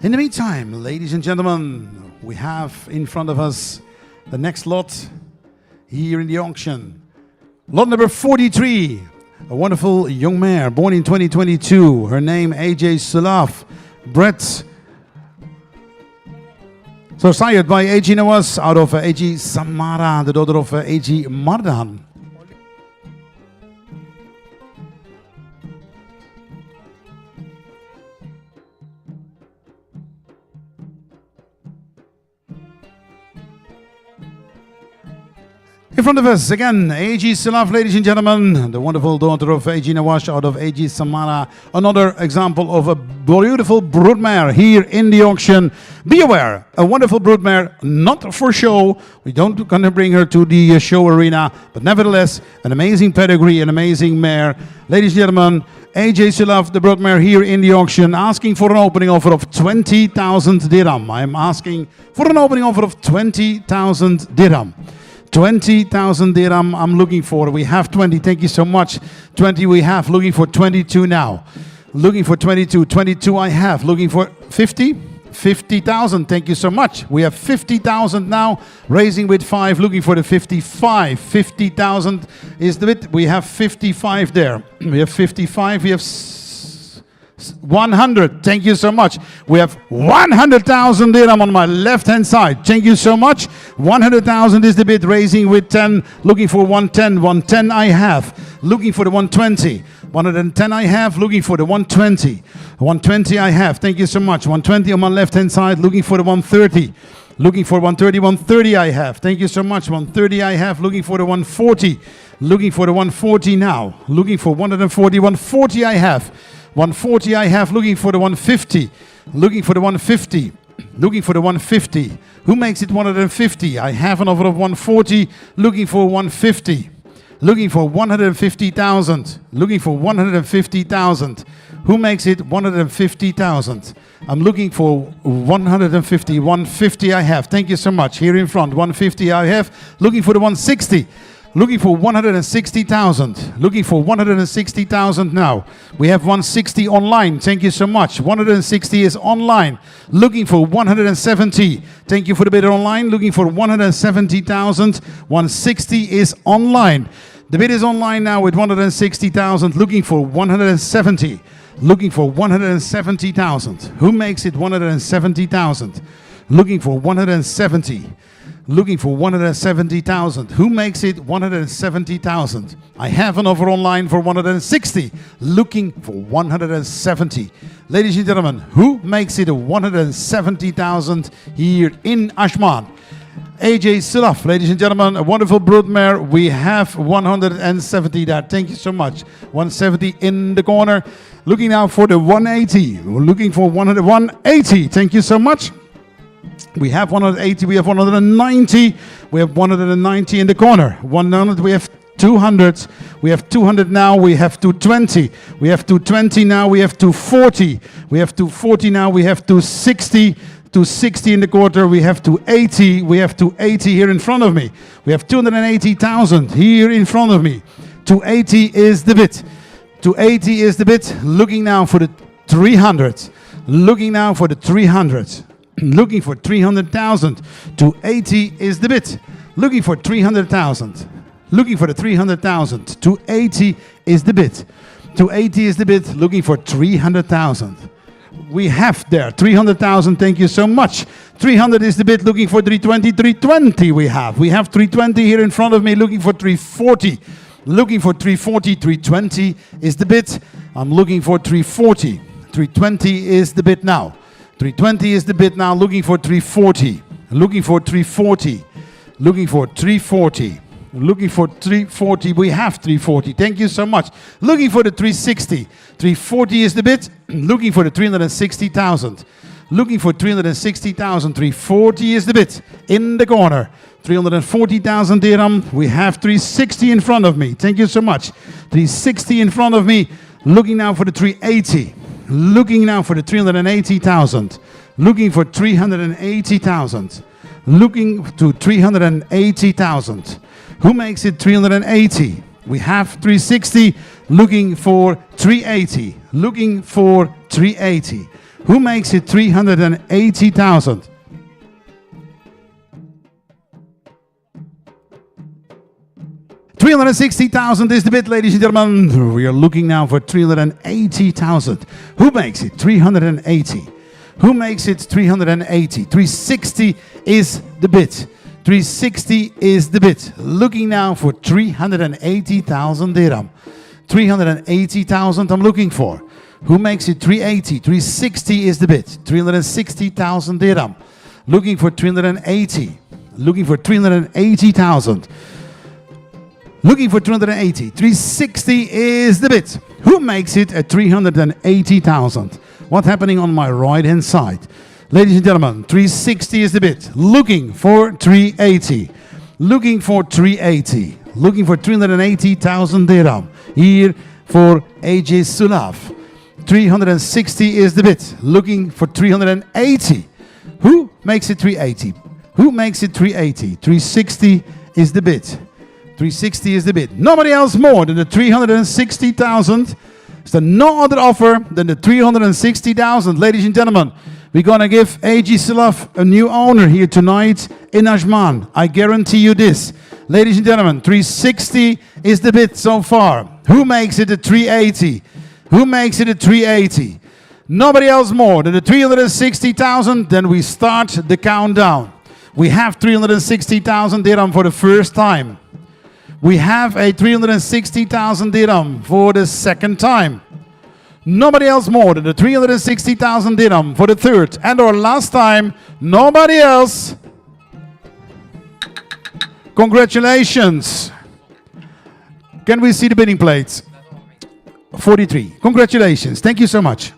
In the meantime, ladies and gentlemen, we have in front of us the next lot here in the auction. Lot number 43, a wonderful young mare born in 2022. Her name Sulaf, bred, so sired by AG Nawas out of AG Samara, the daughter of AG Mardan. In front of us again, AG Sulaf, ladies and gentlemen, the wonderful daughter of AG Nawash out of AG Samara. Another example of a beautiful broodmare here in the auction. Be aware, a wonderful broodmare, not for show. We don't gonna bring her to the show arena, but nevertheless, an amazing pedigree, an amazing mare. Ladies and gentlemen, AJ Sulaf, the broodmare here in the auction, asking for an opening offer of 20,000 dirham. I'm asking for an opening offer of 20,000 dirham. 20,000 dirham I'm looking for. We have 20, thank you so much. 20 we have, looking for 22 now. Looking for 22, 22 I have. Looking for 50? 50,000, thank you so much. We have 50,000 now, raising with 5, looking for the 55. 50,000 is the bit, we have 55 there. We have 55, we have 100, thank you so much. We have 100,000 dirham on my left hand side, thank you so much. 100,000 is the bid, raising with 10, looking for 110. 110 I have, looking for the 120. 110 I have, looking for the 120. 120 I have, thank you so much. 120 on my left hand side, looking for the 130. Looking for 130, 130 I have, thank you so much. 130 I have, looking for the 140. Looking for the 140 now, looking for 140, 140 I have. 140 I have, looking for the 150. Looking for the 150. Looking for the 150. Who makes it 150? I have an offer of 140, looking for 150. Looking for 150,000. Looking for 150,000. Who makes it 150,000? I'm looking for 150. 150 I have. Thank you so much. Here in front, 150 I have. Looking for the 160. Looking for 160,000. Looking for 160,000 now. We have 160 online. Thank you so much. 160 is online. Looking for 170. Thank you for the bid online. Looking for 170,000. 160 is online. The bid is online now with 160,000. Looking for 170. Looking for 170,000. Who makes it 170,000? Looking for 170. Looking for 170,000. Who makes it 170,000? I have an offer online for 160. Looking for 170. Ladies and gentlemen, who makes it 170,000 here in Ajman? AJ Sulaf, ladies and gentlemen, a wonderful broodmare. We have 170 there. Thank you so much. 170 in the corner. Looking now for the 180. We're looking for 180. Thank you so much. We have 180, we have 190, we have 190 in the corner. 100, we have 200, we have 200 now, we have 220, we have 220 now, we have 240, we have 240 now, we have 260, 260 in the quarter, we have 280, we have 280 here in front of me. We have 280,000 here in front of me. 280 is the bid. 280 is the bid. Looking now for the 300. Looking now for the 300. Looking for 300,000. 280 is the bid. Looking for 300,000. Looking for the 300,000. 280 is the bid. 280 is the bid. Looking for 300,000. We have there 300,000. Thank you so much. 300 is the bid. Looking for 320. 320 we have. We have 320 here in front of me. Looking for 340. Looking for 340. 320 is the bid. I'm looking for 340. 320 is the bid now. 320 is the bid now, looking for 340. Looking for 340. Looking for 340. Looking for 340. We have 340. Thank you so much. Looking for the 360. 340 is the bid. Looking for the 360,000. Looking for 360,000. 340 is the bid. In the corner. 340,000 dirham. We have 360 in front of me. Thank you so much. 360 in front of me. Looking now for the 380. Looking now for the 380,000. Looking for 380,000. Looking to 380,000. Who makes it 380? We have 360. Looking for 380. Looking for 380. Who makes it 380,000? $360,000 is the bid, ladies and gentlemen. We are looking now for 380,000. Who makes it 380? Who makes it 380? 360 is the bid. 360 is the bid. Looking now for 380,000 dirham. 380,000 I'm looking for. Who makes it 380? 360 is the bid. 360,000 dirham. Looking for 380. Looking for 380,000. Looking for 280. 360 is the bid. Who makes it at 380,000? What's happening on my right hand side? Ladies and gentlemen, 360 is the bid. Looking for 380. Looking for 380. Looking for 380,000 dirham. Here for AJ Sulaf. 360 is the bid. Looking for 380. Who makes it 380? Who makes it 380? 360 is the bid. 360 is the bid. Nobody else more than the 360,000. Is there no other offer than the 360,000? Ladies and gentlemen, we're going to give AG Sulaf a new owner here tonight in Ajman. I guarantee you this. Ladies and gentlemen, 360 is the bid so far. Who makes it a 380? Who makes it a 380? Nobody else more than the 360,000. Then we start the countdown. We have 360,000 dirham for the first time. We have a 360,000 dirham for the second time. Nobody else more than the 360,000 dirham for the third and or last time. Nobody else. Congratulations. Can we see the bidding plates? 43. Congratulations. Thank you so much.